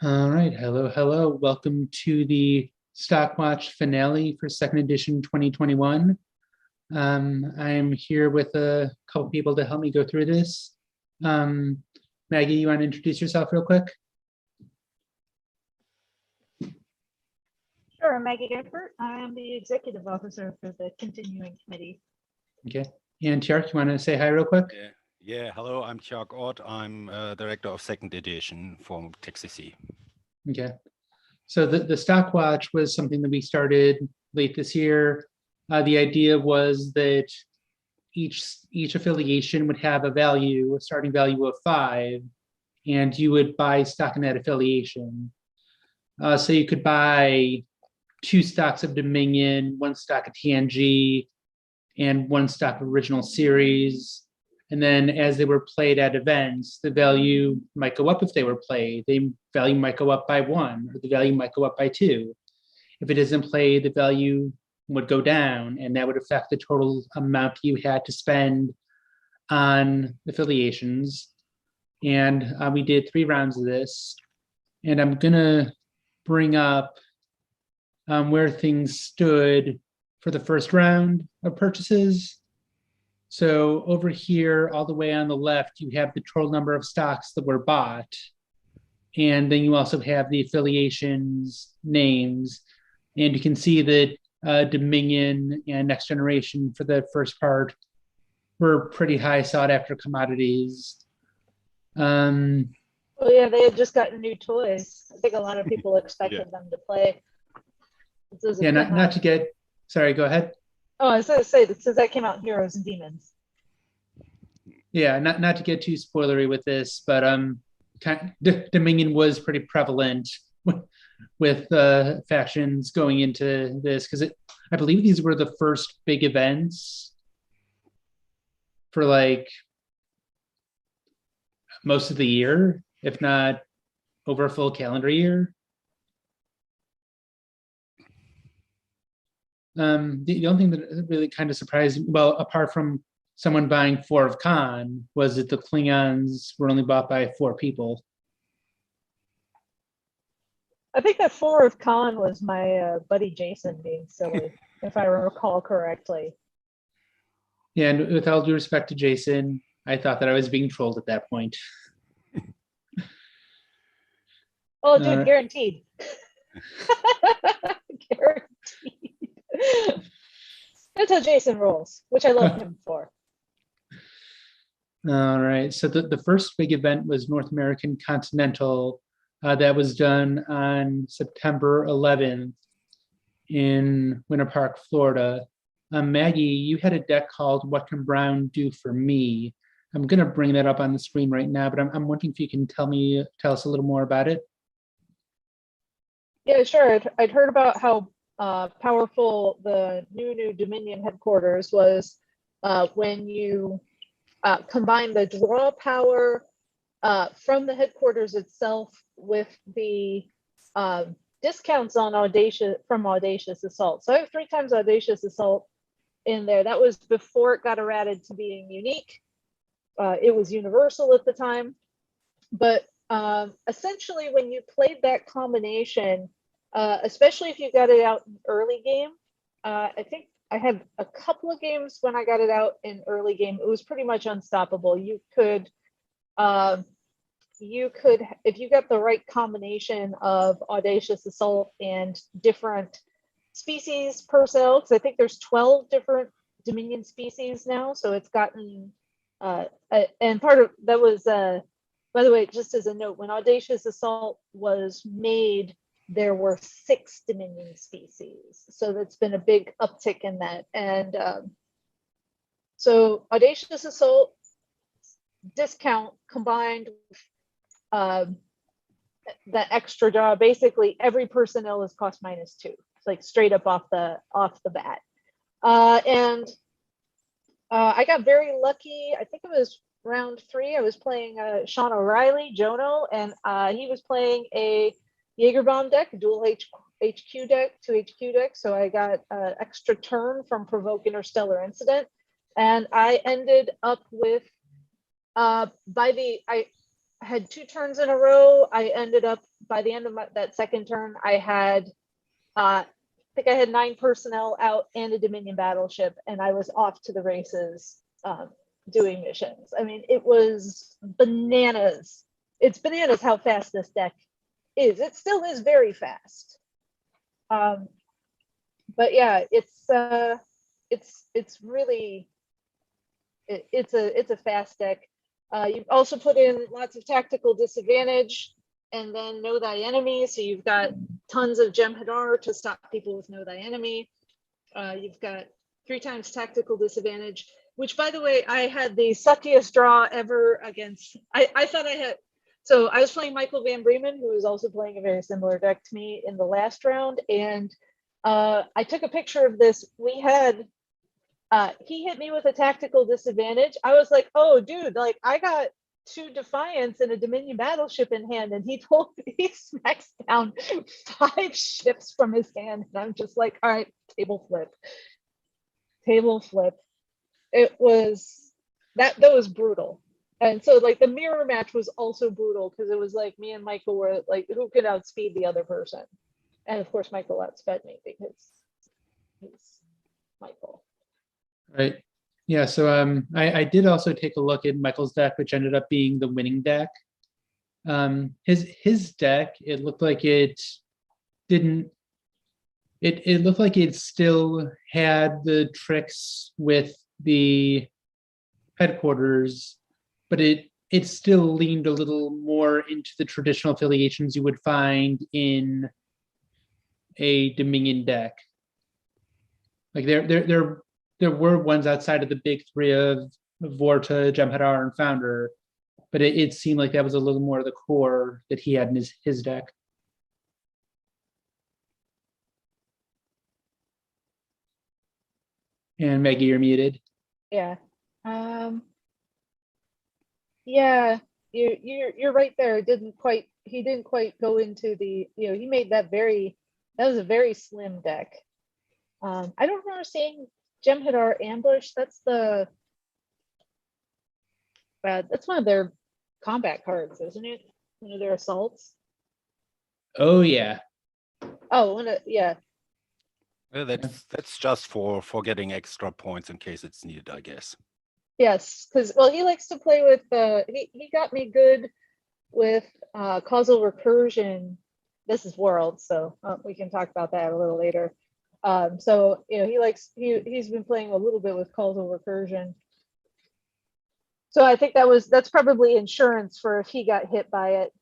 All right, hello, hello. Welcome to the Stockwatch finale for second edition 2021. I'm here with a couple people to help me go through this. Maggie, you want to introduce yourself real quick? Sure, Maggie Eckert. I am the executive officer for the continuing committee. Okay. And Tjark, you want to say hi real quick? Yeah. Hello, I'm Tjark Ott. I'm director of second edition for TechCC. Okay. So the Stockwatch was something that we started late this year. The idea was that each affiliation would have a starting value of 5, and you would buy stock in that affiliation. So you could buy 2 stocks of Dominion, 1 stock of TNG, and 1 stock of Original Series. And then as they were played at events, the value might go up if they were played. The value might go up by 1, or the value might go up by 2. If it isn't played, the value would go down, and that would affect the total amount you had to spend on affiliations. And we did 3 rounds of this. And I'm gonna bring up where things stood for the first round of purchases. So over here, all the way on the left, you have the total number of stocks that were bought. And then you also have the affiliations names. And you can see that Dominion and Next Generation for the first part were pretty high sought after commodities. Well, yeah, they had just gotten new toys. I think a lot of people expected them to play. Yeah, not to get, sorry, go ahead. Oh, I was going to say that since that came out in Heroes and Demons. Yeah, not to get too spoilery with this, but Dominion was pretty prevalent with factions going into this, because I believe these were the first big events for like most of the year, if not over a full calendar year. The only thing that really kind of surprised me, well, apart from someone buying 4 of Khan, was that the Klingons were only bought by 4 people. I think that 4 of Khan was my buddy Jason being silly, if I recall correctly. Yeah, and with all due respect to Jason, I thought that I was being trolled at that point. Oh, dude, guaranteed. Guaranteed. That's how Jason rolls, which I love him for. All right, so the first big event was North American Continental. That was done on September 11th in Winter Park, Florida. Maggie, you had a deck called What Can Brown Do For Me? I'm going to bring that up on the screen right now, but I'm wondering if you can tell us a little more about it. Yeah, sure. I'd heard about how powerful the new Dominion headquarters was when you combine the draw power from the headquarters itself with the discounts on Audacious Assault. So I have 3 times Audacious Assault in there. That was before it got errated to being unique. It was universal at the time, but essentially when you played that combination, especially if you got it out in early game, I think I had a couple of games when I got it out in early game, it was pretty much unstoppable. You could, if you got the right combination of Audacious Assault and different species personnel, because I think there's 12 different Dominion species now, so it's gotten, and part of that was, by the way, just as a note, when Audacious Assault was made, there were 6 Dominion species. So that's been a big uptick in that. And so Audacious Assault discount combined with the extra draw, basically every personnel is cost -2. It's like straight up off the bat. And I got very lucky. I think it was round 3. I was playing Sean O'Reilly, Jono, and he was playing a Jaegerbomb deck, dual HQ deck, 2 HQ deck. So I got an extra turn from Provoke Interstellar Incident. And I ended up with, had 2 turns in a row. I ended up, by the end of that second turn, I think I had 9 personnel out and a Dominion battleship, and I was off to the races doing missions. I mean, it was bananas. It's bananas how fast this deck is. It still is very fast. But yeah, it's really, it's a fast deck. You've also put in lots of tactical disadvantage and then know thy enemy. So you've got tons of Jem'Hadar to stop people with know thy enemy. You've got 3 times tactical disadvantage, which, by the way, I had the suckiest draw ever against. I thought I had. So I was playing Michael Van Bremen, who was also playing a very similar deck to me in the last round. And I took a picture of this. We had, he hit me with a tactical disadvantage. I was like, oh, dude, like I got 2 Defiance and a Dominion battleship in hand. And he smacks down 5 ships from his hand. And I'm just like, all right, table flip. Table flip. It was, that was brutal. And so like the mirror match was also brutal because it was like me and Michael were like, who could outspeed the other person? And of course, Michael outsped me because he's Michael. Right. Yeah. So I did also take a look at Michael's deck, which ended up being the winning deck. His deck, it looked like it didn't. It looked like it still had the tricks with the headquarters, but it still leaned a little more into the traditional affiliations you would find in a Dominion deck. Like there were ones outside of the big 3 of Vorta, Jem'Hadar, and Founder, but it seemed like that was a little more of the core that he had in his deck. And Maggie, you're muted. Yeah. Yeah, you're right there. He didn't quite go into the, he made that was a very slim deck. I don't remember seeing Jem'Hadar Ambush. That's one of their combat cards, isn't it? One of their assaults. Oh yeah. Oh, yeah. That's just for getting extra points in case it's needed, I guess. Yes, because he likes to play with he got me good with causal recursion. This is World, so we can talk about that a little later. So he's been playing a little bit with causal recursion. So I think that's probably insurance for if he got hit by it.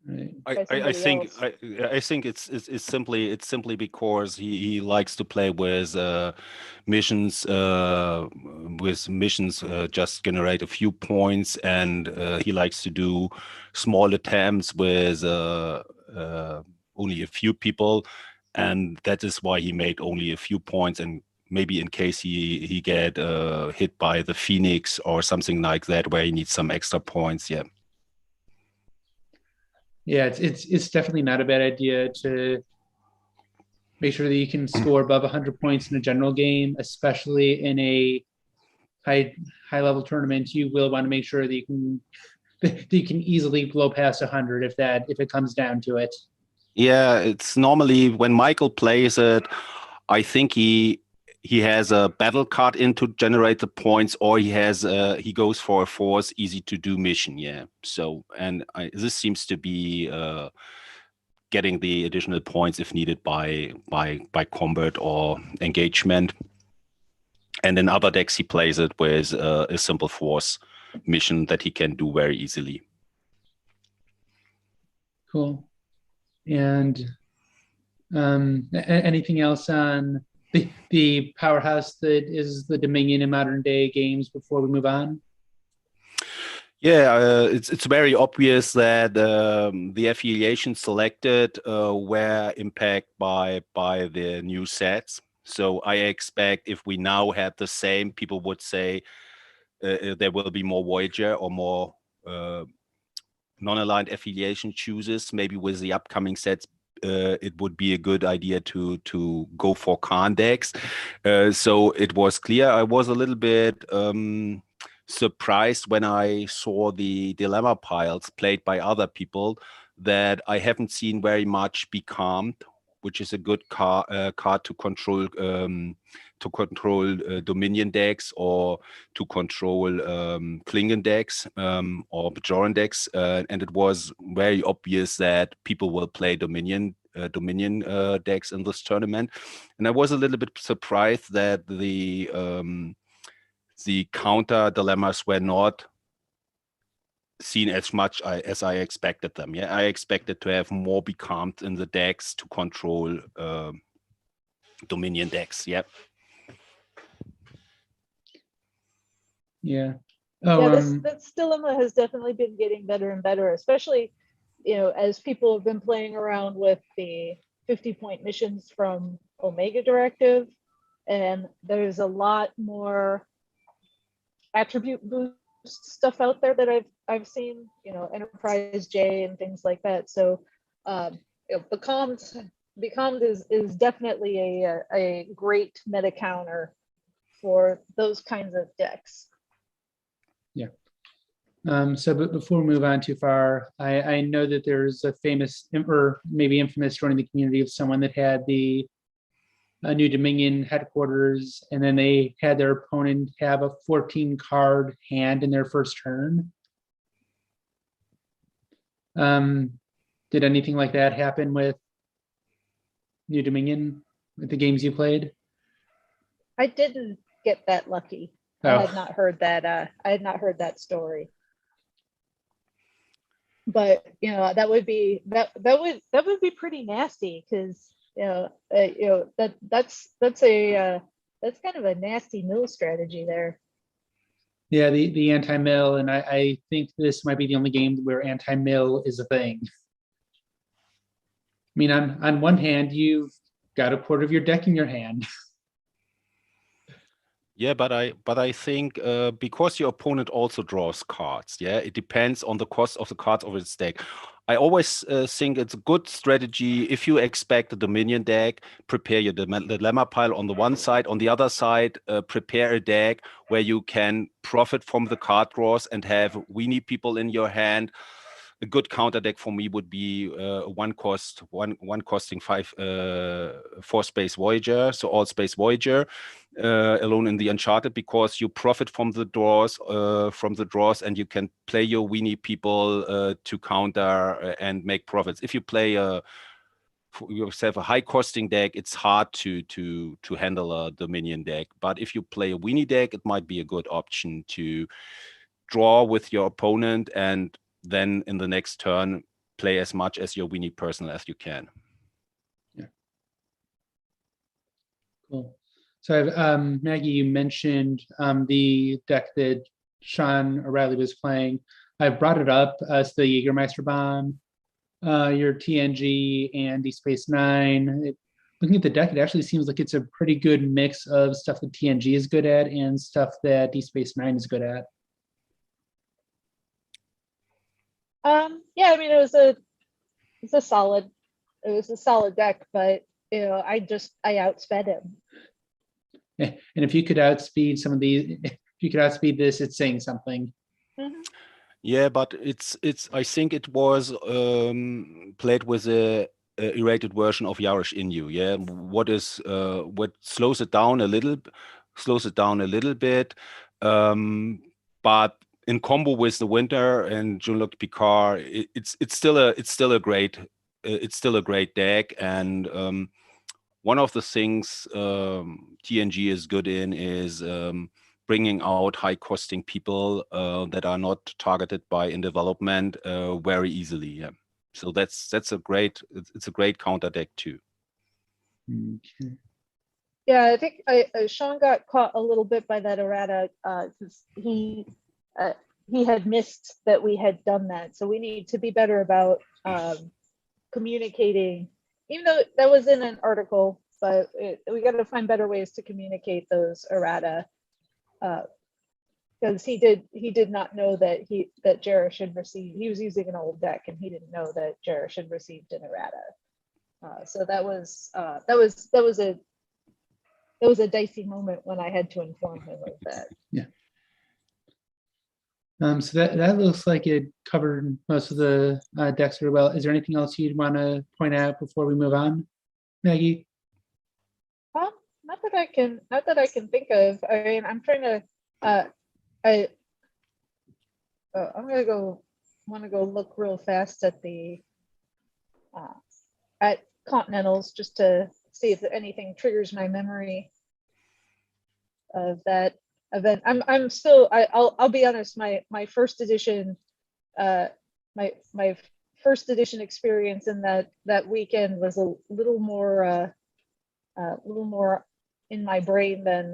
Right. I think it's simply because he likes to play with missions just generate a few points, and he likes to do small attempts with only a few people, and that is why he made only a few points. And maybe in case he get hit by the Phoenix or something like that, where he needs some extra points. Yeah. Yeah, it's definitely not a bad idea to make sure that you can score above 100 points in a general game, especially in a high level tournament. You will want to make sure that you can easily blow past 100 if it comes down to it. Yeah, it's normally when Michael plays it, I think he has a battle card in to generate the points, or he goes for a force easy to do mission. Yeah. So this seems to be getting the additional points if needed by combat or engagement. And in other decks, he plays it with a simple force mission that he can do very easily. Cool. And anything else on the powerhouse that is the Dominion in modern day games before we move on? Yeah, it's very obvious that the affiliations selected were impacted by the new sets. So I expect if we now had the same, people would say there will be more Voyager or more non-aligned affiliation chooses. Maybe with the upcoming sets, it would be a good idea to go for Khan decks. So it was clear. I was a little bit surprised when I saw the dilemma piles played by other people that I haven't seen very much Be Calmed, which is a good card to control Dominion decks or to control Klingon decks or Bajoran decks, and it was very obvious that people will play Dominion decks in this tournament, and I was a little bit surprised that the counter dilemmas were not seen as much as I expected them. Yeah, I expected to have more Be Calmed in the decks to control Dominion decks. Yep. Yeah. This dilemma has definitely been getting better and better, especially, as people have been playing around with the 50-point missions from Omega Directive, and there's a lot more attribute boost stuff out there that I've seen, Enterprise J and things like that. So Becalmed is definitely a great meta counter for those kinds of decks. Yeah. But before we move on too far, I know that there's a famous or maybe infamous story in the community of someone that had the New Dominion headquarters, and then they had their opponent have a 14 card hand in their first turn. Did anything like that happen with New Dominion with the games you played? I didn't get that lucky. Oh. I had not heard that. I had not heard that story. But that would be pretty nasty, because that's kind of a nasty mill strategy there. Yeah, the anti-mill, and I think this might be the only game where anti-mill is a thing. I mean, on one hand, you've got a quarter of your deck in your hand. Yeah, but I think because your opponent also draws cards, yeah, it depends on the cost of the cards of its deck. I always think it's a good strategy if you expect a Dominion deck, prepare your dilemma pile on the one side. On the other side, prepare a deck where you can profit from the card draws and have weenie people in your hand. A good counter deck for me would be one costing 4-space Voyager, so all space Voyager, alone in the Uncharted, because you profit from the draws, and you can play your weenie people to counter and make profits. If you play yourself a high costing deck, it's hard to handle a Dominion deck. But if you play a weenie deck, it might be a good option to draw with your opponent and then in the next turn play as much as your weenie person as you can. Yeah. Cool. So Maggie, you mentioned the deck that Sean O'Reilly was playing. I've brought it up as the Jägermeister Bomb, your TNG and Deep Space Nine. Looking at the deck, it actually seems like it's a pretty good mix of stuff that TNG is good at and stuff that Deep Space Nine is good at. Yeah, I mean, it was a solid deck, but I outsped him. And if you could outspeed some of these, if you could outspeed this, it's saying something. Mm-hmm. Yeah, but it's I think it was played with a errated version of Yarish Inu. Yeah, what slows it down a little bit, but in combo with the Winter and Jean-Luc Picard, it's still a great deck. And one of the things TNG is good in is bringing out high costing people that are not targeted by in development very easily. Yeah, so it's a great counter deck too. Okay. Yeah, I think Sean got caught a little bit by that errata because he had missed that we had done that. So we need to be better about communicating, even though that was in an article, but we got to find better ways to communicate those errata. Because he did not know that Jarish had received. He was using an old deck, and he didn't know that Jarish had received an errata. So that was a dicey moment when I had to inform him of that. Yeah. So that looks like it covered most of the decks very well. Is there anything else you'd want to point out before we move on, Maggie? Not that I can think of. I mean, I'm trying to. I'm gonna want to go look real fast at the at Continentals just to see if anything triggers my memory of that event. I'm still. I'll be honest. My first edition. My first edition experience in that weekend was a little more in my brain than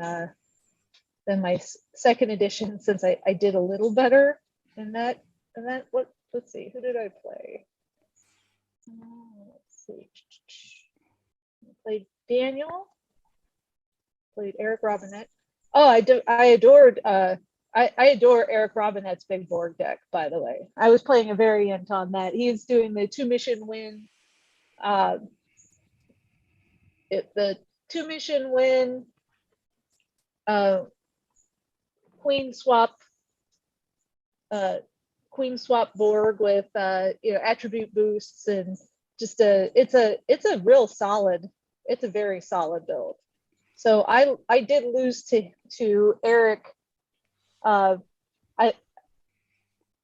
my second edition, since I did a little better in that event. Let's see, who did I play? Let's see. I played Daniel, played Eric Robinette. Oh, I adore Eric Robinette's big board deck, by the way. I was playing a variant on that. He's doing the 2-mission win. The 2-mission win, queen swap board with attribute boosts, and just it's a real solid, it's a very solid build. So I did lose to Eric by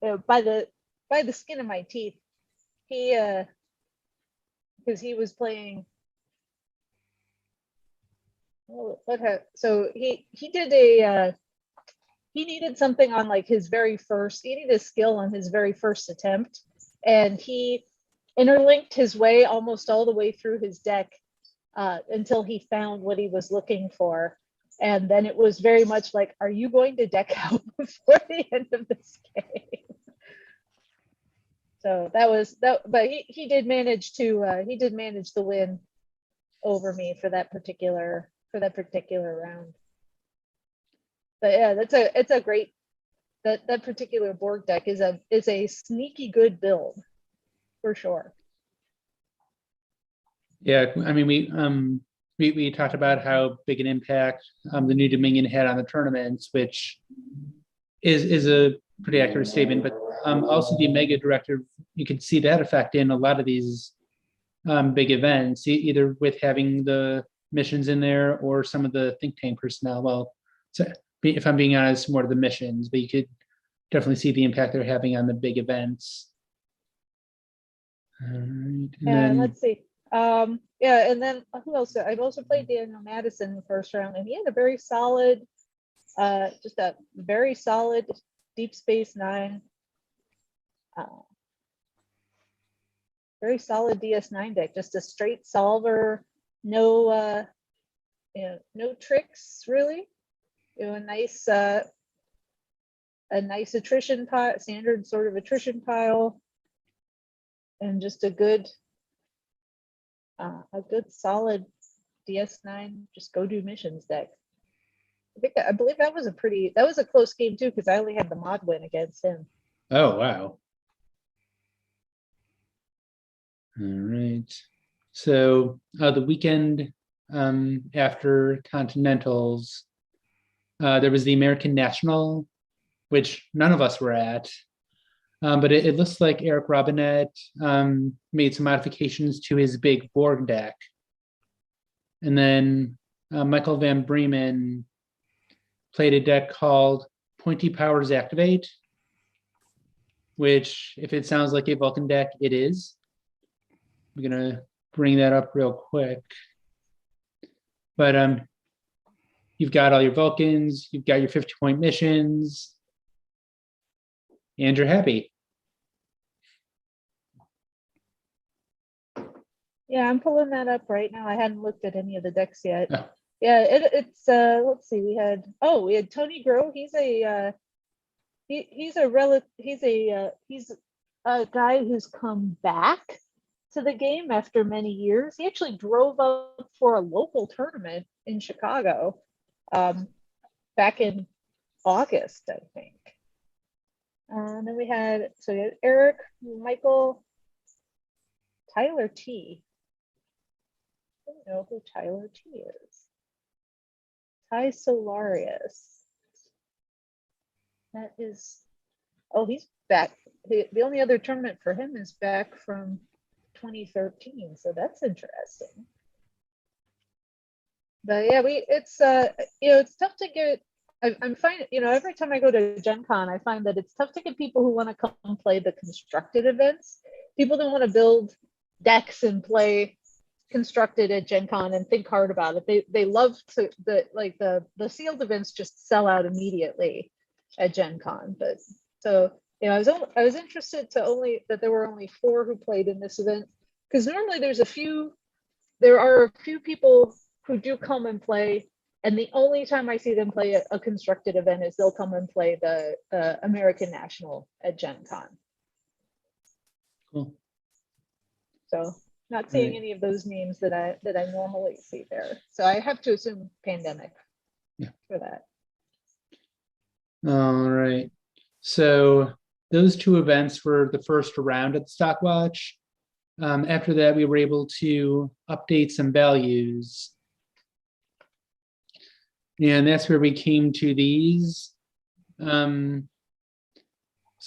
the skin of my teeth. He because he was playing so he did he needed something on like his very first, he needed a skill on his very first attempt, and he interlinked his way almost all the way through his deck until he found what he was looking for. And then it was very much like, are you going to deck out before the end of this game? So that was that, but he did manage the win over me for that particular round. But yeah, it's a great, that particular board deck is a sneaky good build for sure. Yeah, I mean, we talked about how big an impact the new Dominion had on the tournaments, which is a pretty accurate statement. But also the Omega Directive, you could see that effect in a lot of these big events, either with having the missions in there or some of the think tank personnel. Well, so if I'm being honest, more of the missions, but you could definitely see the impact they're having on the big events. All right, and then, let's see. Yeah, and then who else? I've also played Daniel Madison in the first round, and he had a very solid, just a very solid Deep Space Nine, very solid DS9 deck, just a straight solver, no no tricks really. A nice attrition pile, standard sort of attrition pile, and just a good solid DS9 just go do missions deck. I believe that was a close game too, because I only had the mod win against him. oh wow. All right. So the weekend after Continentals, there was the American National, which none of us were at. But it looks like Eric Robinette made some modifications to his big board deck. And then Michael Van Bremen played a deck called Pointy Powers Activate, which, if it sounds like a Vulcan deck, it is. I'm gonna bring that up real quick. But you've got all your Vulcans, you've got your 50-point missions, and you're happy. Yeah, I'm pulling that up right now. I hadn't looked at any of the decks yet. Oh. Yeah, it's let's see. We had Tony Grow. He's a guy who's come back to the game after many years. He actually drove up for a local tournament in Chicago back in August, I think. And then we had Eric, Michael, Tyler T. I don't know who Tyler T is. Ty Solarius. That is Oh, he's back. The only other tournament for him is back from 2013, so that's interesting. But yeah, it's it's tough to get. I'm finding, every time I go to Gen Con, I find that it's tough to get people who want to come play the constructed events. People don't want to build decks and play constructed at Gen Con and think hard about it. They love to the sealed events just sell out immediately at Gen Con. But so I was interested that there were only 4 who played in this event, because normally there are a few people who do come and play, and the only time I see them play a constructed event is they'll come and play the American National at Gen Con. Cool. So not seeing Right. any of those names that I normally see there. So I have to assume pandemic for that. All right. So those 2 events were the first round at the Stockwatch. After that, we were able to update some values. And that's where we came to these. Some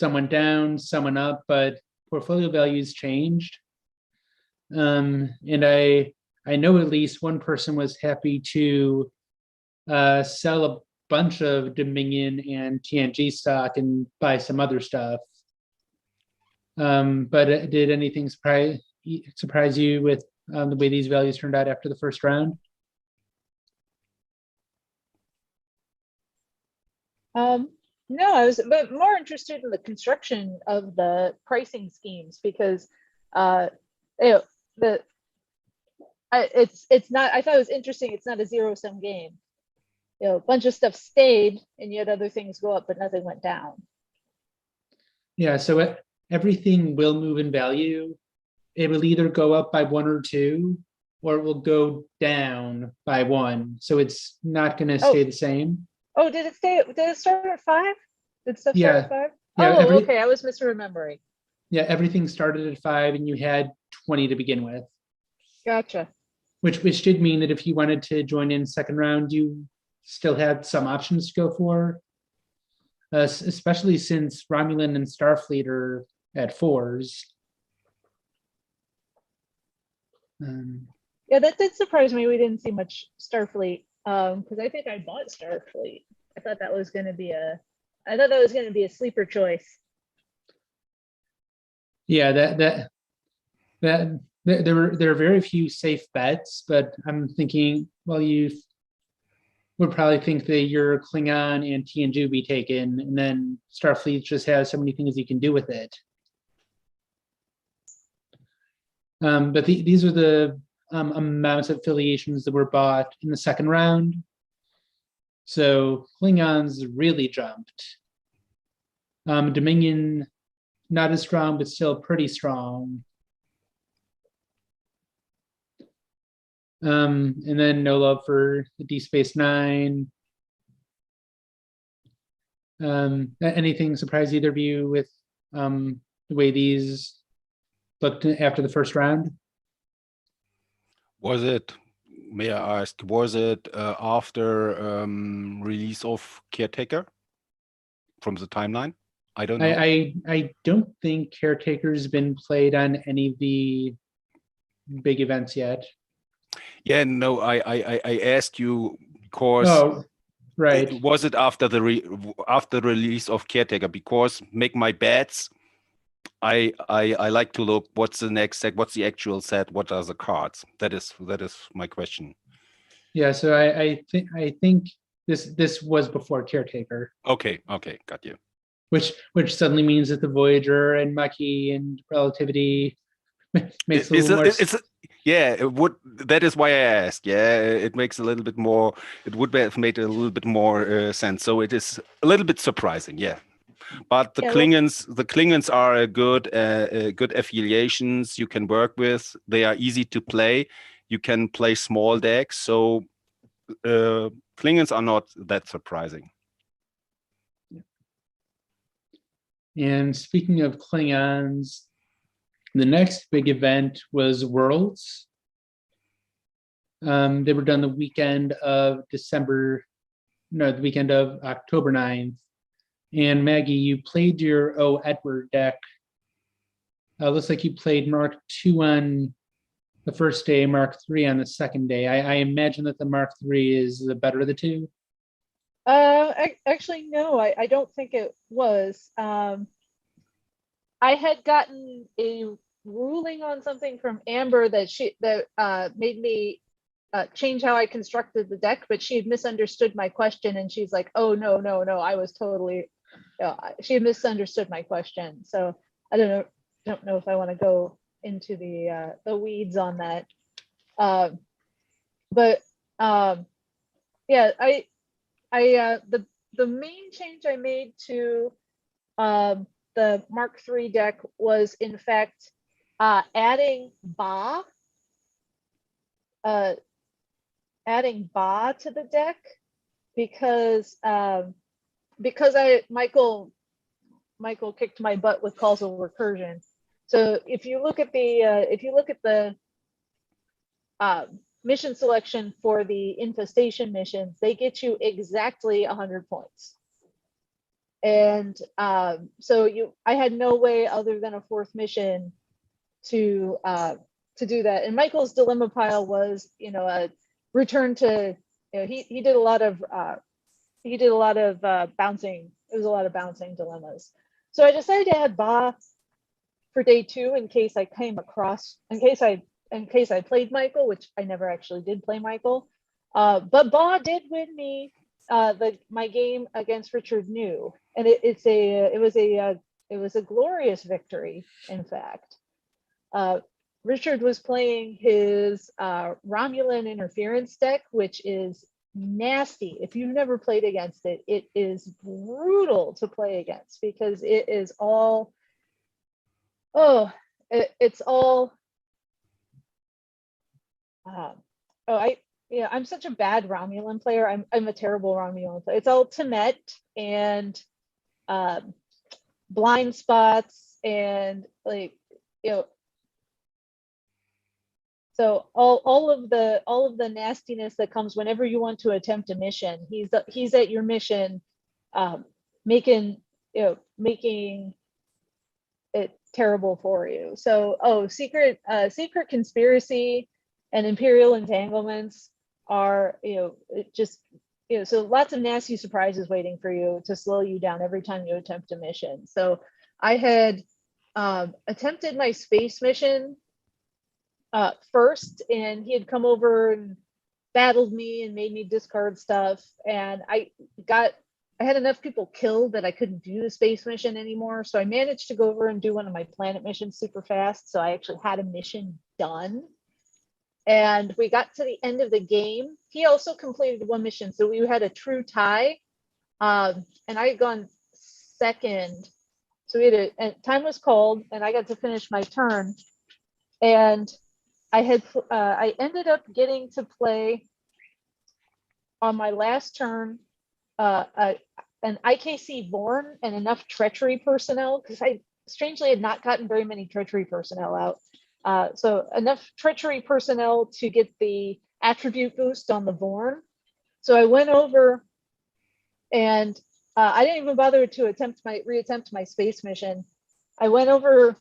went down, some went up, but portfolio values changed. And I know at least one person was happy to sell a bunch of Dominion and TNG stock and buy some other stuff. But did anything surprise you with the way these values turned out after the first round? No, I was more interested in the construction of the pricing schemes, because it's not. I thought it was interesting. It's not a zero-sum game. A bunch of stuff stayed, and yet other things go up, but nothing went down. Yeah, so everything will move in value. It will either go up by 1 or 2, or it will go down by 1. So it's not going to stay the same. Oh, did it start at 5? Did stuff start at 5? Yeah, okay. I was misremembering. Yeah, everything started at 5, and you had 20 to begin with. Gotcha. Which did mean that if you wanted to join in second round, you still had some options to go for. Especially since Romulan and Starfleet are at 4s. Yeah, that did surprise me. We didn't see much Starfleet, because I think I bought Starfleet. I thought that was going to be a sleeper choice. Yeah, there are very few safe bets, but I'm thinking, well, you would probably think that your Klingon and TNG would be taken, and then Starfleet just has so many things you can do with it. But these are the amounts of affiliations that were bought in the second round. So Klingons really jumped. Dominion, not as strong, but still pretty strong. And then no love for the D Space Nine. Anything surprise either of you with the way these looked after the first round? May I ask, was it after release of Caretaker from the timeline? I don't know. I don't think Caretaker's been played on any of the big events yet. Yeah, no, I asked you because right. Was it after the release of Caretaker? Because make my bets, I like to look what's the next set, what's the actual set, what are the cards. That is my question. Yeah, so I think this was before Caretaker. Okay, got you. Which suddenly means that the Voyager and Maquis and Relativity makes a little more. Yeah, it would. That is why I asked. Yeah, it makes a little bit more. It would have made a little bit more sense. So it is a little bit surprising. Yeah, but the Klingons are a good affiliations you can work with. They are easy to play. You can play small decks. So Klingons are not that surprising. And speaking of Klingons, the next big event was Worlds. They were done the weekend of October 9th. And Maggie, you played your Edward deck. Looks like you played Mark II on the first day, Mark III on the second day. I imagine that the Mark III is the better of the two. Actually, no, I don't think it was. I had gotten a ruling on something from Amber that made me change how I constructed the deck, but she had misunderstood my question, and she's like, "Oh no, no, no! I was totally." She had misunderstood my question, so I don't know if I want to go into the weeds on that. But yeah, the main change I made to the Mark III deck was in fact adding Ba to the deck because Michael kicked my butt with causal recursion. So if you look at the mission selection for the infestation missions, they get you exactly 100 points. And so I had no way other than a fourth mission to do that. And Michael's dilemma pile was, a return to, he did a lot of bouncing. It was a lot of bouncing dilemmas. So I decided to add Ba for day 2 in case I played Michael, which I never actually did play Michael. But Ba did win me my game against Richard New, and it was a glorious victory. In fact, Richard was playing his Romulan interference deck, which is nasty. If you've never played against it, it is brutal to play against because it is all it's all I'm such a bad Romulan player. I'm a terrible Romulan player. It's all Temet and blind spots and so all of the nastiness that comes whenever you want to attempt a mission. He's at your mission, making it terrible for you. So secret conspiracy and imperial entanglements are so lots of nasty surprises waiting for you to slow you down every time you attempt a mission. So I had attempted my space mission first, and he had come over and battled me and made me discard stuff, and I had enough people killed that I couldn't do the space mission anymore. So I managed to go over and do one of my planet missions super fast. So I actually had a mission done. And we got to the end of the game. He also completed one mission. So we had a true tie. And I had gone second. So and time was called and I got to finish my turn. And I ended up getting to play on my last turn an IKC Vorn and enough treachery personnel, because I strangely had not gotten very many treachery personnel out. So enough treachery personnel to get the attribute boost on the Vorn. So I went over and I didn't even bother to reattempt my space mission. I went over,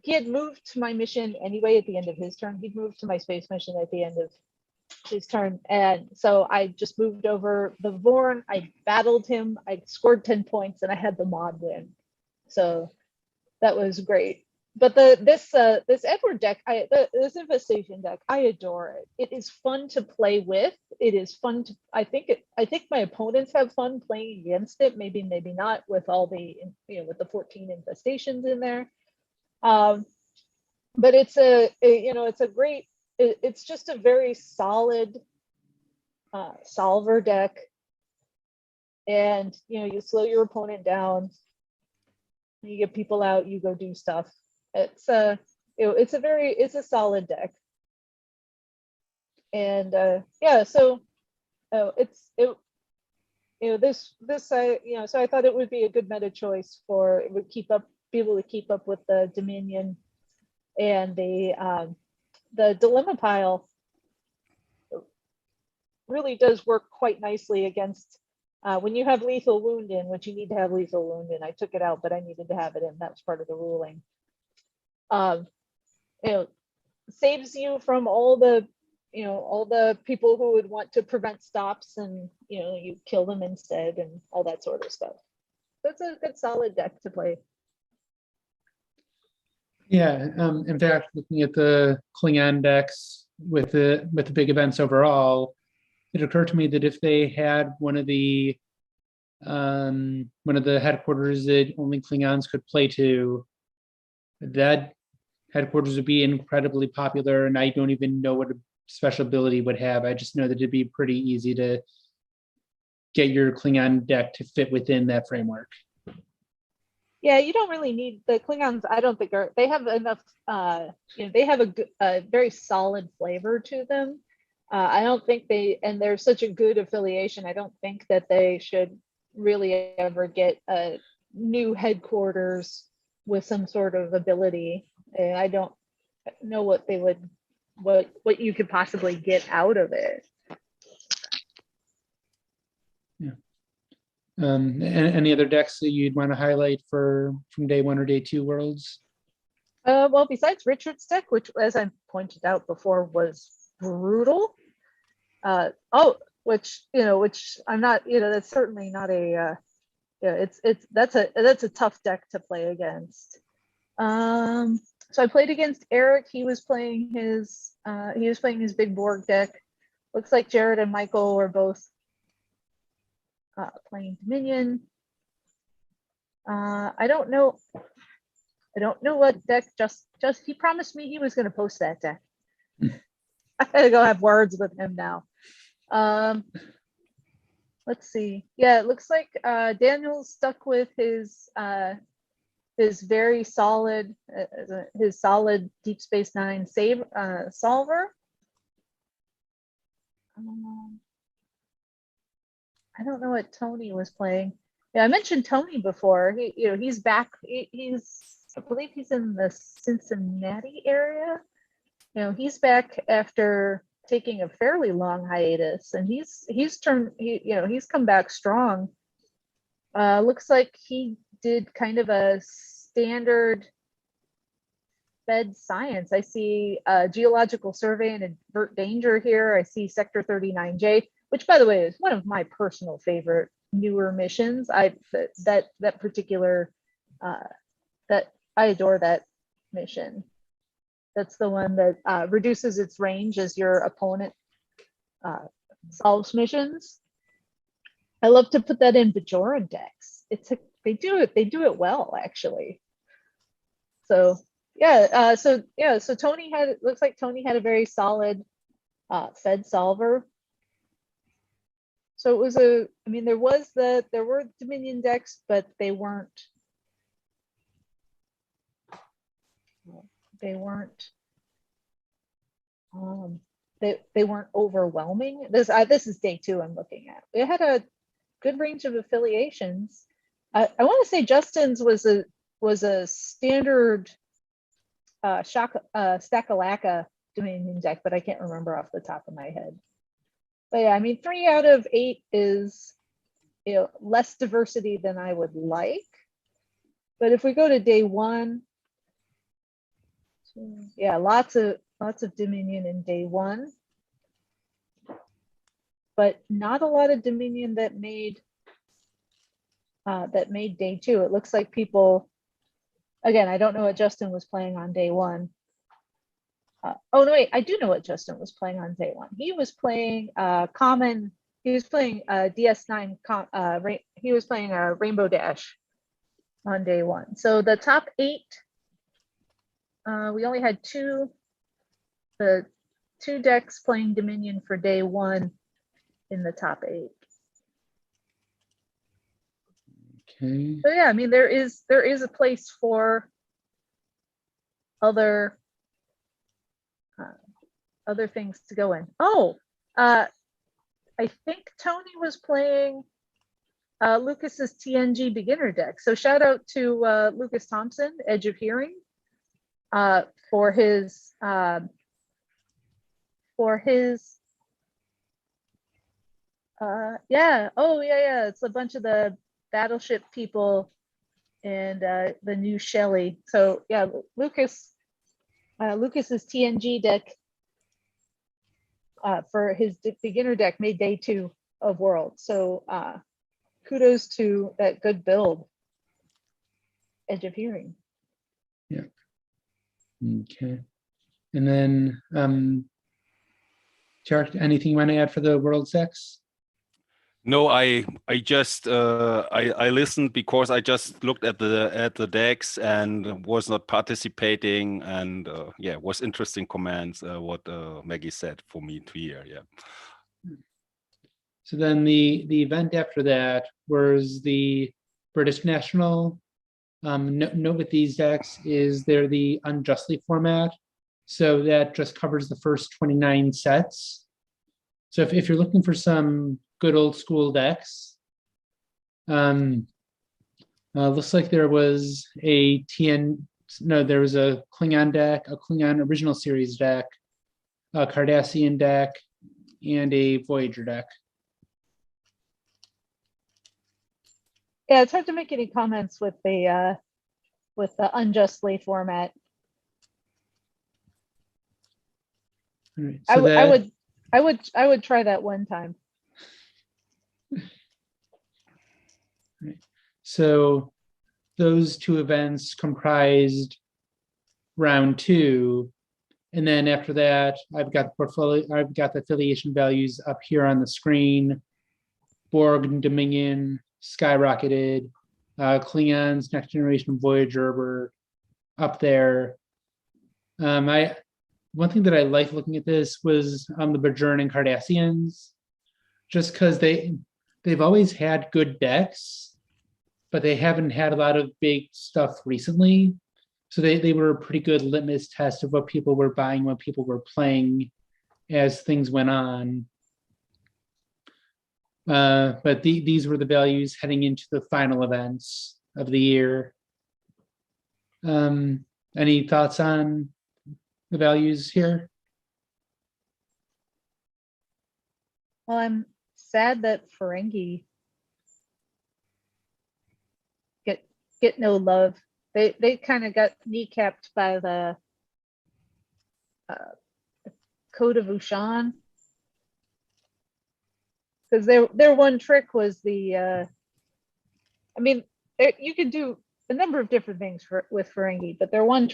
he had moved to my mission anyway at the end of his turn. He'd moved to my space mission at the end of his turn, and so I just moved over the Vorn. I battled him. I scored 10 points, and I had the mod win. So that was great. But this Edward deck, this infestation deck, I adore it. It is fun to play with. It is fun to. I think my opponents have fun playing against it. Maybe not with all the with the 14 infestations in there. But it's it's a great. It's just a very solid solver deck, and you slow your opponent down, you get people out, you go do stuff. It's it's a solid deck, and yeah, so so I thought it would be a good meta choice it would be able to keep up with the Dominion, and the dilemma pile really does work quite nicely against When you have lethal wound in, which you need to have lethal wound in, I took it out, but I needed to have it in. That was part of the ruling. You know, saves you from all the, all the people who would want to prevent stops, and you kill them instead, and all that sort of stuff. That's a good solid deck to play. Yeah, in fact, looking at the Klingon decks with the big events overall, it occurred to me that if they had one of the headquarters that only Klingons could play to, that headquarters would be incredibly popular, and I don't even know what a special ability would have. I just know that it'd be pretty easy to get your Klingon deck to fit within that framework. Yeah, you don't really need the Klingons. I don't think they have enough. They have a very solid flavor to them. I don't think and they're such a good affiliation. I don't think that they should really ever get a new headquarters with some sort of ability. I don't know what they would, what you could possibly get out of it. Yeah. Any other decks that you'd want to highlight from day 1 or day 2 worlds? Well, besides Richard's deck, which, as I pointed out before, was brutal. Which I'm not. That's certainly not a. That's a tough deck to play against. So I played against Eric. He was playing his big Borg deck. Looks like Jared and Michael were both playing Dominion. I don't know what deck. Just he promised me he was going to post that deck. I gotta go have words with him now. Let's see. Yeah, it looks like Daniel's stuck with his very solid Deep Space Nine solver. I don't know what Tony was playing. Yeah, I mentioned Tony before. He's back. I believe he's in the Cincinnati area. He's back after taking a fairly long hiatus, and he's come back strong. Looks like he did kind of a standard Fed science. I see geological survey and avert danger here. I see Sector 39J, which, by the way, is one of my personal favorite newer missions. That particular that I adore that mission. That's the one that reduces its range as your opponent solves missions. I love to put that in Bajoran decks. They do it well, actually. So yeah, so Tony looks like Tony had a very solid Fed solver. So it was there were Dominion decks, but they weren't overwhelming. This is day 2 I'm looking at. We had a good range of affiliations. I want to say Justin's was a standard Stakalaka Dominion deck, but I can't remember off the top of my head. But yeah, 3 out of 8 is less diversity than I would like. But if we go to day 1, yeah, lots of Dominion in day 1, but not a lot of Dominion that made day 2. It looks like people, again, I don't know what Justin was playing on day 1. Oh no, wait, I do know what Justin was playing on day 1. He was playing common. He was playing DS9. He was playing Rainbow Dash on day 1. So the top 8. We only had two decks playing Dominion for day 1 in the top 8. Okay. So yeah, there is a place for other things to go in. I think Tony was playing Lucas's TNG beginner deck. So shout out to Lucas Thompson, Edge of Hearing, for his Yeah. Oh, yeah. It's a bunch of the battleship people and the new Shelley. So yeah, Lucas's TNG deck for his beginner deck made day 2 of World. So kudos to that good build. Edge of Hearing. Yeah. Okay. And then, Jarek, anything you want to add for the World Sex? No, I just I listened because I just looked at the decks and was not participating, and yeah, it was interesting comments what Maggie said for me to hear. Yeah. So then the event after that was the British National. Note with these decks is they're the unjustly format. So that just covers the first 29 sets. So if you're looking for some good old school decks, looks like there was a there was a Klingon deck, a Klingon original series deck, a Cardassian deck, and a Voyager deck. Yeah, it's hard to make any comments with the unjustly format. Right, so I would try that one time. Right. So those two events comprised round 2. And then after that, I've got the portfolio, I've got the affiliation values up here on the screen. Borg and Dominion skyrocketed. Klingons, Next Generation Voyager were up there. One thing that I liked looking at this was the Bajoran and Cardassians, just because they've always had good decks, but they haven't had a lot of big stuff recently. So they were a pretty good litmus test of what people were buying, what people were playing as things went on. But these were the values heading into the final events of the year. Any thoughts on the values here? Well, I'm sad that Ferengi get no love. They kind of got kneecapped by the Code of Ushan, because their one trick was the you can do a number of different things with Ferengi, but their one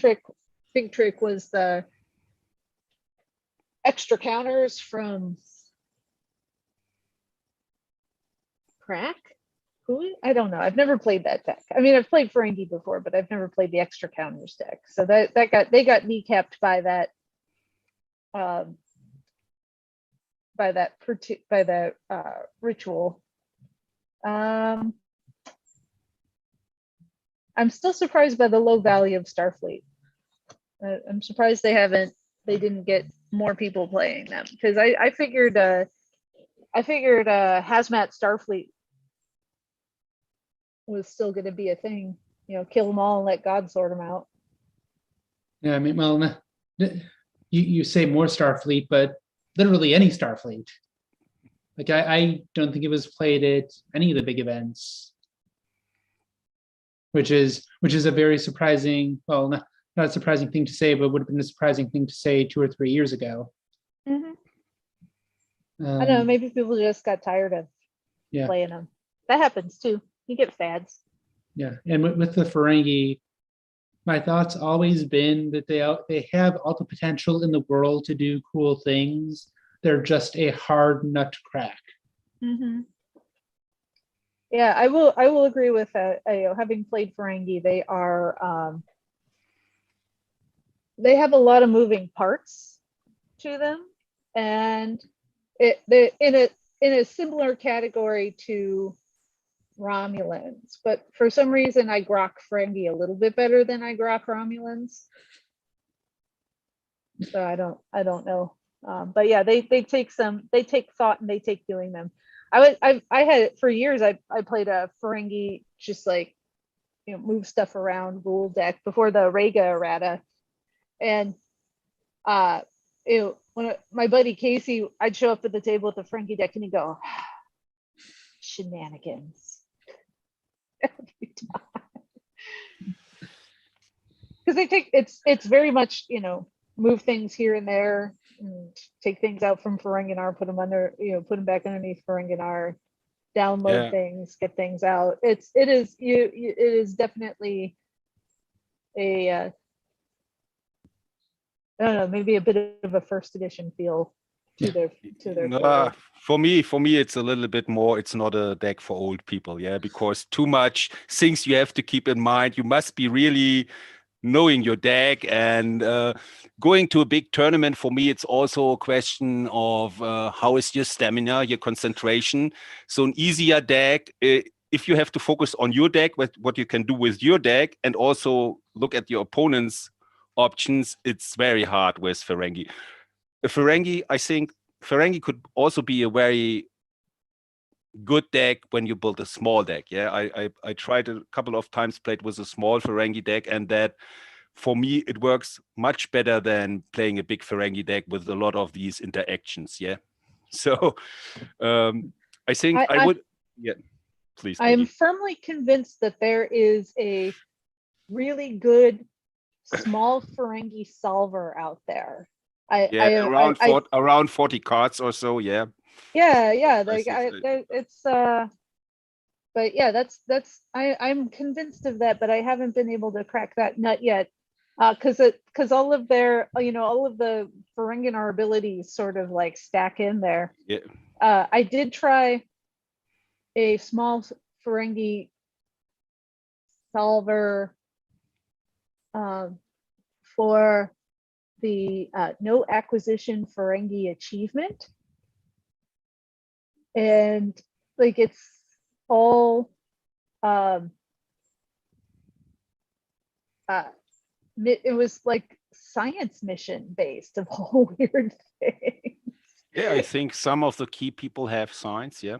big trick was the extra counters from Crack. I don't know. I've never played that deck. I mean, I've played Ferengi before, but I've never played the extra counters deck. So they got kneecapped by that ritual. I'm still surprised by the low value of Starfleet. I'm surprised they didn't get more people playing them, because I figured Hazmat Starfleet was still going to be a thing. Kill them all and let God sort them out. Yeah, I mean, well, you say more Starfleet, but literally any Starfleet. Like I don't think it was played at any of the big events, which is a very surprising, well, not a surprising thing to say, but would have been a surprising thing to say 2 or 3 years ago. Mm-hmm. I don't know, maybe people just got tired of playing them. That happens too. You get fads. Yeah, and with the Ferengi, my thought's always been that they have all the potential in the world to do cool things. They're just a hard nut to crack. Mm-hmm. Yeah, I will agree with that. Having played Ferengi, they have a lot of moving parts to them, and they're in a similar category to Romulans, but for some reason I grok Ferengi a little bit better than I grok Romulans. So I don't know, but yeah, they take thought and they take doing them. I had for years I played a Ferengi just like move stuff around rule deck before the Rega errata, and when my buddy Casey, I'd show up at the table with the Ferengi deck and he'd go, shenanigans every time. Because they take it's very much, you know, move things here and there, and take things out from Ferenginar, put them under, you know, put them back underneath Ferenginar, download Yeah. things, get things out. It is definitely a I don't know, maybe a bit of a first edition feel to their Nah, core. for me, it's a little bit more. It's not a deck for old people, yeah, because too much things you have to keep in mind. You must be really knowing your deck, and going to a big tournament for me, it's also a question of how is your stamina, your concentration. So an easier deck, if you have to focus on your deck, what you can do with your deck, and also look at your opponent's options, it's very hard with Ferengi. Ferengi, I think Ferengi could also be a very good deck when you build a small deck. Yeah, I tried a couple of times, played with a small Ferengi deck, and that for me it works much better than playing a big Ferengi deck with a lot of these interactions. Yeah, so I think I would. Yeah, please. I am Maggie. firmly convinced that there is a really good small Ferengi solver out there. Around 40 cards or so. Yeah. Yeah, I like see. it's but yeah, that's I'm convinced of that, but I haven't been able to crack that nut yet. Because all of their, you know, all of the Ferenginar abilities sort of like stack in there. Yeah. I did try a small Ferengi solver for the no acquisition Ferengi achievement, and like it's all it was like science mission based of all weird things. Yeah, I think some of the key people have signs. Yeah.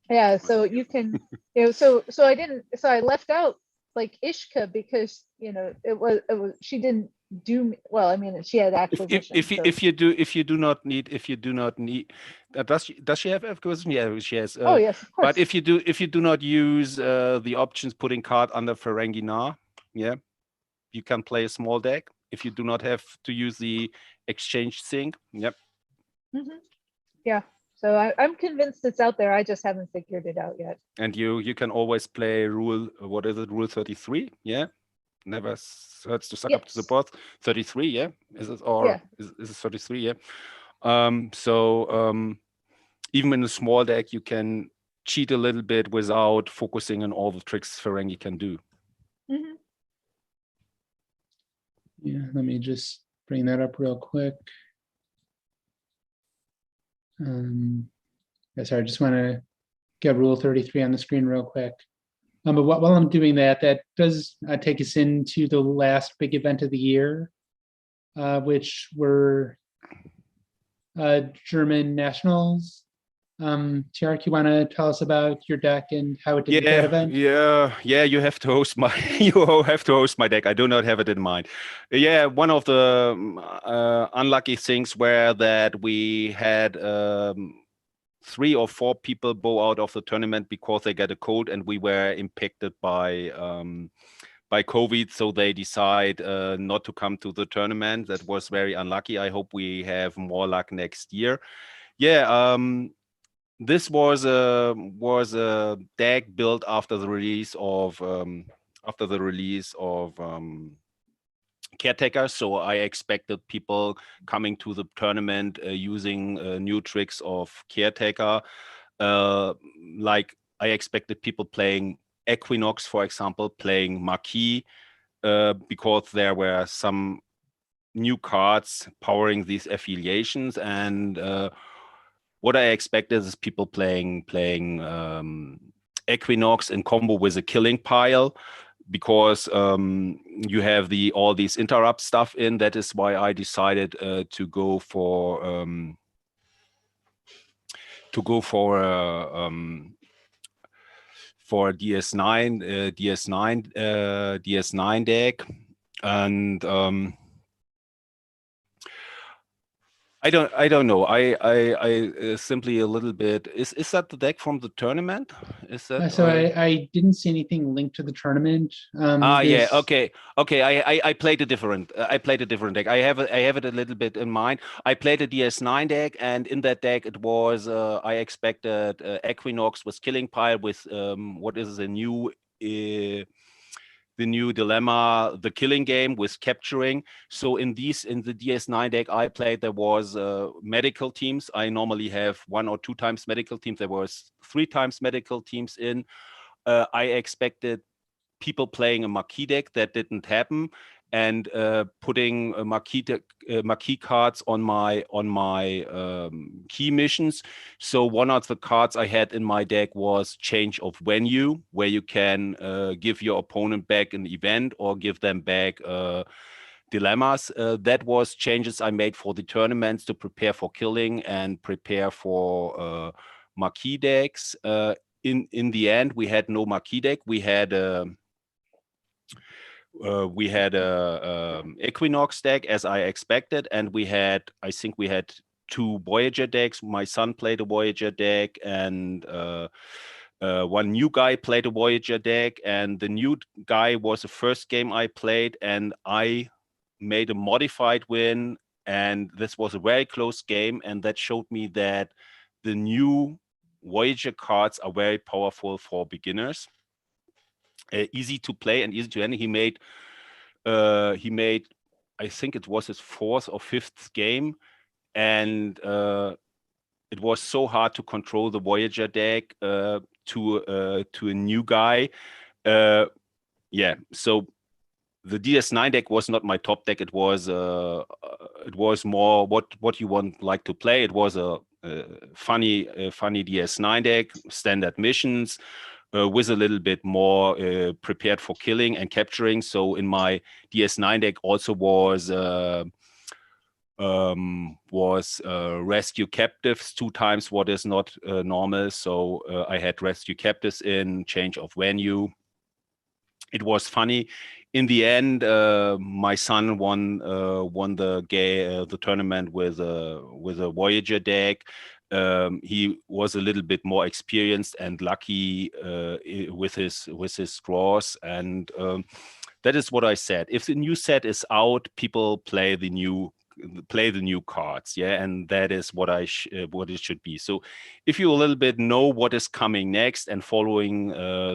Yeah, so you can, you know, so I left out like Ishka because, you know, it was she didn't do well. I mean, she had acquisition. If you do not need does she have acquisition? Yeah, she has. Oh yes, of course. But if you do not use the options putting card under Ferenginar, yeah, you can play a small deck if you do not have to use the exchange thing. Yep. Yeah. So I'm convinced it's out there. I just haven't figured it out yet. And you can always play rule. What is it? Rule 33. Yeah. Never hurts to suck up to the broth. 33. Yeah. Is it is it 33? Yeah. So even in a small deck, you can cheat a little bit without focusing on all the tricks Ferengi can do. Yeah, let me just bring that up real quick. Sorry, I just want to get Rule 33 on the screen real quick. But while I'm doing that, that does take us into the last big event of the year, which were German nationals. Tiark, you want to tell us about your deck and how it did at that event? Yeah. You have to host my deck. I do not have it in mind. Yeah, one of the unlucky things were that we had 3 or 4 people bow out of the tournament because they get a cold, and we were impacted by COVID, so they decide not to come to the tournament. That was very unlucky. I hope we have more luck next year. Yeah. This was a deck built after the release of Caretaker. So I expected people coming to the tournament using new tricks of Caretaker. Like I expected people playing Equinox, for example, playing Marquis, because there were some new cards powering these affiliations, and what I expected is people playing Equinox in combo with a killing pile, because you have all these interrupt stuff in. That is why I decided to go for DS9 deck, and I don't know. I simply a little bit. Is that the deck from the tournament? Is that So I didn't see anything linked to the tournament. Yeah, This okay, okay. I played a different. I played a different deck. I have it a little bit in mind. I played a DS9 deck, and in that deck it was I expected Equinox with Killing Pile with what is the new dilemma, the killing game with capturing. So in the DS9 deck I played, there was medical teams. I normally have 1 or 2 times medical teams. There was 3 times medical teams in. I expected people playing a marquee deck. That didn't happen, and putting marquee cards on my key missions. So one of the cards I had in my deck was Change of Venue, where you can give your opponent back an event or give them back dilemmas. That was changes I made for the tournaments to prepare for killing and prepare for marquee decks. In the end, we had no marquee deck. We had a Equinox deck as I expected, and I think we had 2 Voyager decks. My son played a Voyager deck, and one new guy played a Voyager deck, and the new guy was the first game I played, and I made a modified win, and this was a very close game, and that showed me that the new Voyager cards are very powerful for beginners. Easy to play and easy to handle. He made, I think it was his 4th or 5th game, and it was so hard to control the Voyager deck to a new guy. Yeah, so the DS9 deck was not my top deck. It was more what you like to play. It was a funny DS9 deck, standard missions. With a little bit more prepared for killing and capturing. So in my DS9 deck also was rescue captives 2 times what is not normal. So I had rescue captives in Change of Venue. It was funny. In the end, my son won the tournament with a Voyager deck. He was a little bit more experienced and lucky with his draws, and that is what I said. If the new set is out, people play the new cards, yeah, and that is what what it should be. So if you a little bit know what is coming next and following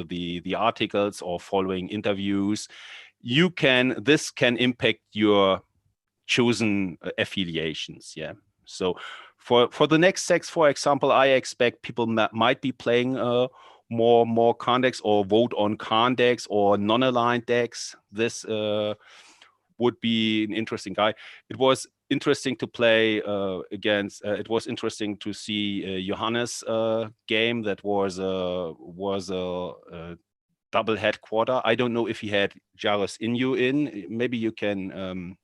the articles or following interviews, this can impact your chosen affiliations, yeah. So for the next sets, for example, I expect people might be playing more Khan decks or vote on Khan decks or non-aligned decks. This would be an interesting guy. It was interesting to play against. It was interesting to see Johannes' game. That was a double headquarter. I don't know if he had Jaros Inu in. Maybe you can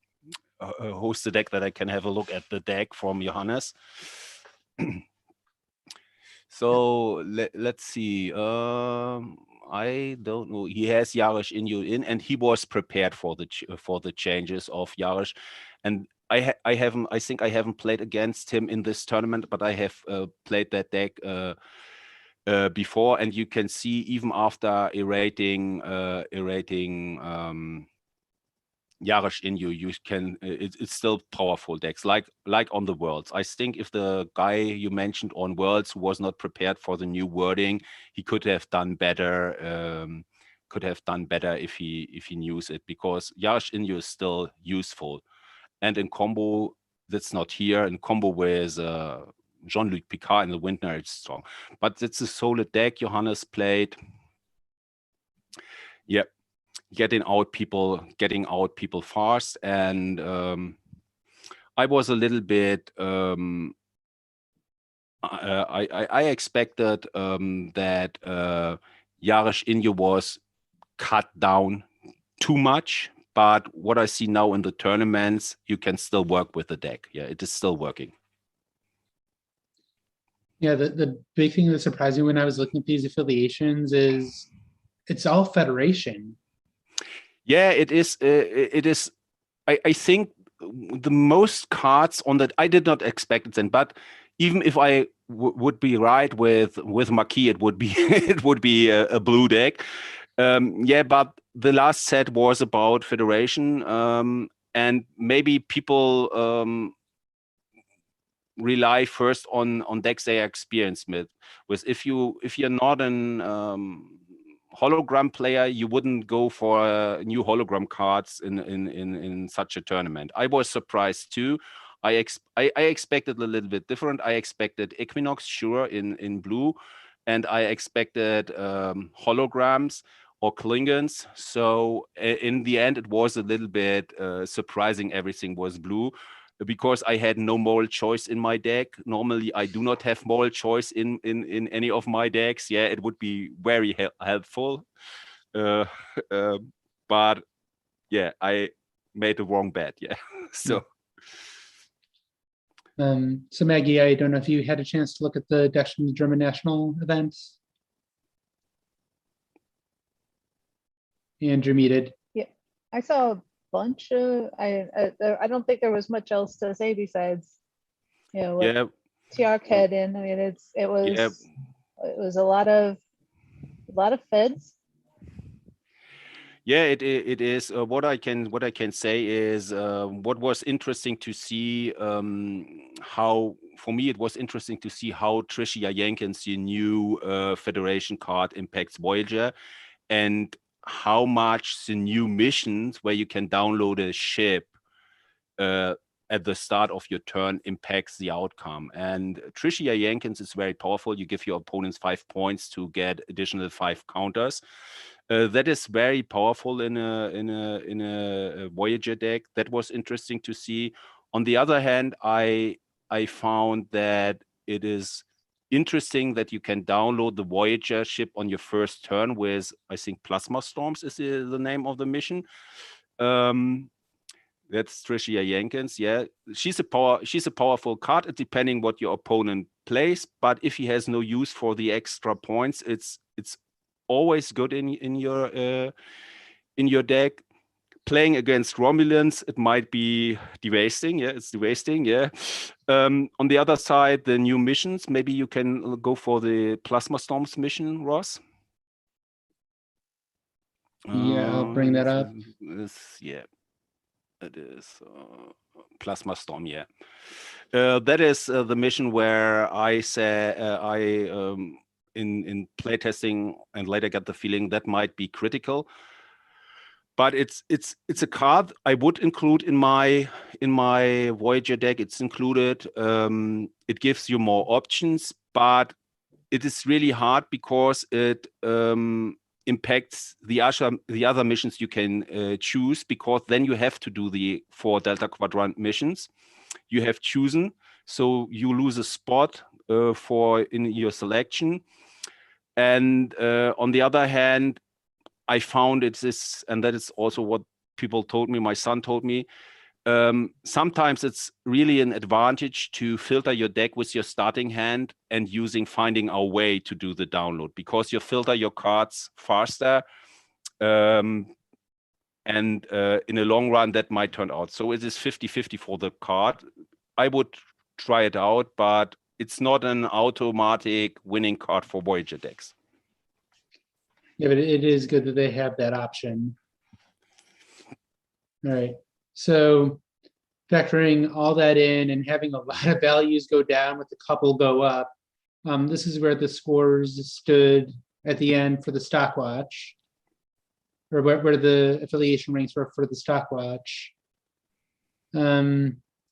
host the deck that I can have a look at the deck from Johannes. So let's see. I don't know. He has Jaros Inu in, and he was prepared for the changes of Jaros. And I think I haven't played against him in this tournament, but I have played that deck before, and you can see even after errating Jaros Inu, you can it's still powerful decks like on the Worlds. I think if the guy you mentioned on Worlds was not prepared for the new wording, he could have done better. If he knew it, because Jaros Inu is still useful, and in combo that's not here. In combo with Jean-Luc Picard in the Windner, it's strong, but it's a solid deck Johannes played. Yeah, getting out people fast, and I was a little bit I expected that Jaros Inu was cut down too much, but what I see now in the tournaments, you can still work with the deck. Yeah, it is still working. Yeah, the big thing that surprised me when I was looking at these affiliations is it's all Federation. Yeah, it is. I think the most cards on that. I did not expect it then, but even if I would be right with Marquis, it would be it would be a blue deck. Yeah, but the last set was about Federation, and maybe people rely first on decks they are experienced with. If you're not an hologram player, you wouldn't go for new hologram cards in such a tournament. I was surprised too. I expected a little bit different. I expected Equinox, sure, in blue, and I expected holograms or Klingons. So in the end, it was a little bit surprising. Everything was blue, because I had no moral choice in my deck. Normally, I do not have moral choice in any of my decks. Yeah, it would be very helpful. Uh, uh, but yeah, I made the wrong bet. Yeah, so. So Maggie, I don't know if you had a chance to look at the decks from the German national events. And you're muted. Yeah, I saw a bunch of. I don't think there was much else to say besides, what Yeah, Tiark had in. I mean, it was a lot of feds. yeah, it is. What I can say is what was interesting to see, how for me it was interesting to see how Tricia Jenkins, the new Federation card, impacts Voyager, and how much the new missions where you can download a ship at the start of your turn impacts the outcome. And Tricia Jenkins is very powerful. You give your opponents 5 points to get additional 5 counters. That is very powerful in a Voyager deck. That was interesting to see. On the other hand, I found that it is interesting that you can download the Voyager ship on your first turn with, I think, Plasma Storms is the name of the mission. That's Tricia Jenkins. Yeah, she's a powerful card, depending what your opponent plays. But if he has no use for the extra points, it's always good in your deck. Playing against Romulans, it might be devastating. Yeah, it's devastating. Yeah. On the other side, the new missions. Maybe you can go for the Plasma Storms mission, Ross. Yeah, I'll bring that up. Yeah, it is Plasma Storm. Yeah, that is the mission where I say in playtesting and later got the feeling that might be critical. But it's a card I would include in my Voyager deck. It's included. It gives you more options, but it is really hard because it impacts the other missions you can choose, because then you have to do the 4 Delta Quadrant missions you have chosen. So you lose a spot in your selection. And on the other hand, I found and that is also what people told me, my son told me, sometimes it's really an advantage to filter your deck with your starting hand and using Finding Our Way to do the download, because you filter your cards faster. And in the long run, that might turn out. So it is 50-50 for the card. I would try it out, but it's not an automatic winning card for Voyager decks. Yeah, but it is good that they have that option. All right. So factoring all that in and having a lot of values go down with a couple go up, this is where the scores stood at the end for the Stockwatch, or where the affiliation ranks were for the Stockwatch.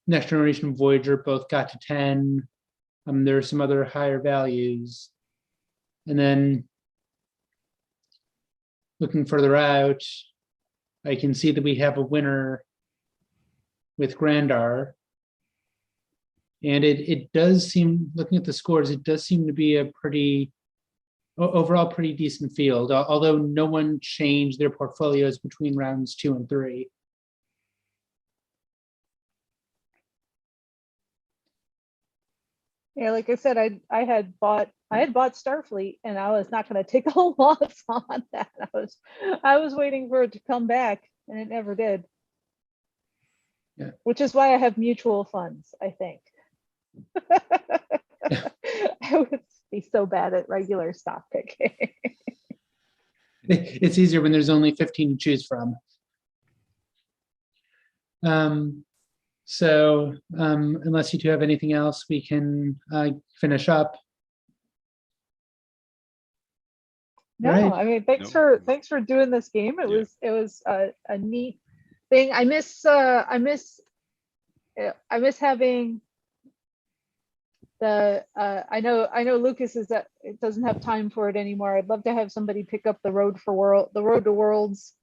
Next Generation Voyager both got to 10. There are some other higher values. And then looking further out, I can see that we have a winner with Grandar. And it does seem, looking at the scores, it does seem to be a overall pretty decent field, although no one changed their portfolios between rounds 2 and 3. Yeah, like I said, I had bought Starfleet, and I was not going to take a loss on that. I was waiting for it to come back, and it never did. which is why I have mutual funds, I think. I would be so bad at regular stock picking. It's easier when there's only 15 to choose from. So unless you two have anything else, we can finish up. No, Right. I mean, thanks No. for doing this game. It Yeah. was a neat thing. I miss having the I know Lucas is that it doesn't have time for it anymore. I'd love to have somebody pick up the Road to Worlds,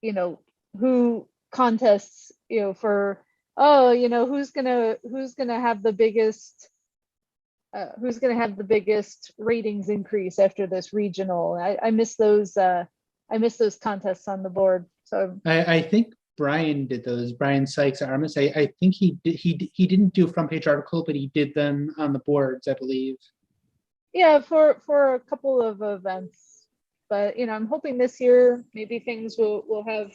you know, who contests, you know, for, oh, you know, who's gonna have the biggest ratings increase after this regional. I miss those contests on the board. So I think Brian did those. Brian Sykes Armis. I think he didn't do a front page article, but he did them on the boards, I believe. yeah, for a couple of events. But you know, I'm hoping this year maybe things will have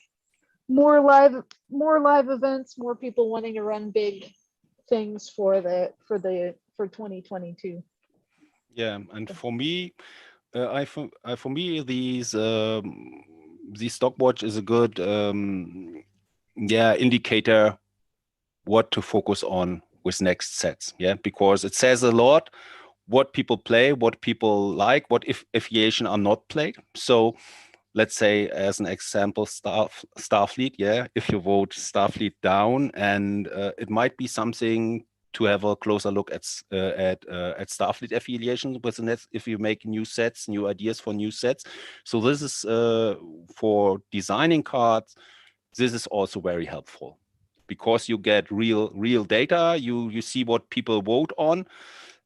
more live events, more people wanting to run big things for 2022. Yeah, and for me, for me these Stockwatch is a good indicator what to focus on with next sets. Yeah, because it says a lot what people play, what people like, what if affiliation are not played. So let's say as an example, Starfleet. Yeah, if you vote Starfleet down, and it might be something to have a closer look at Starfleet affiliations with the net if you make new sets, new ideas for new sets. So this is for designing cards. This is also very helpful because you get real data. You see what people vote on,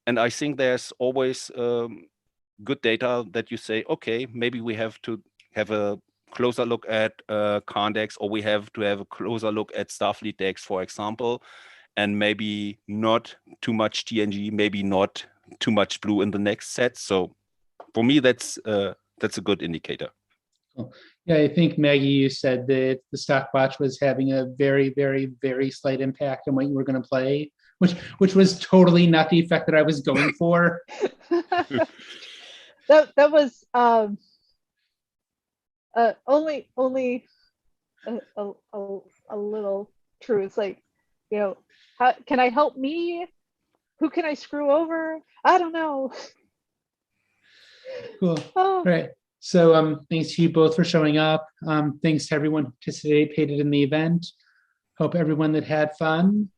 and I think there's always good data that you say, okay, maybe we have to have a closer look at Khan decks, or we have to have a closer look at Starfleet decks, for example, and maybe not too much TNG, maybe not too much blue in the next set. So for me, that's a good indicator. Cool. Yeah, I think Maggie, you said that the Stockwatch was having a very, very, very slight impact on what you were going to play, which was totally not the effect that I was going for. that was only a little true. It's like, you know, how can I help me? Who can I screw over? I don't know. Cool. Oh. All right. So thanks to you both for showing up. Thanks to everyone who participated in the event. Hope everyone that had fun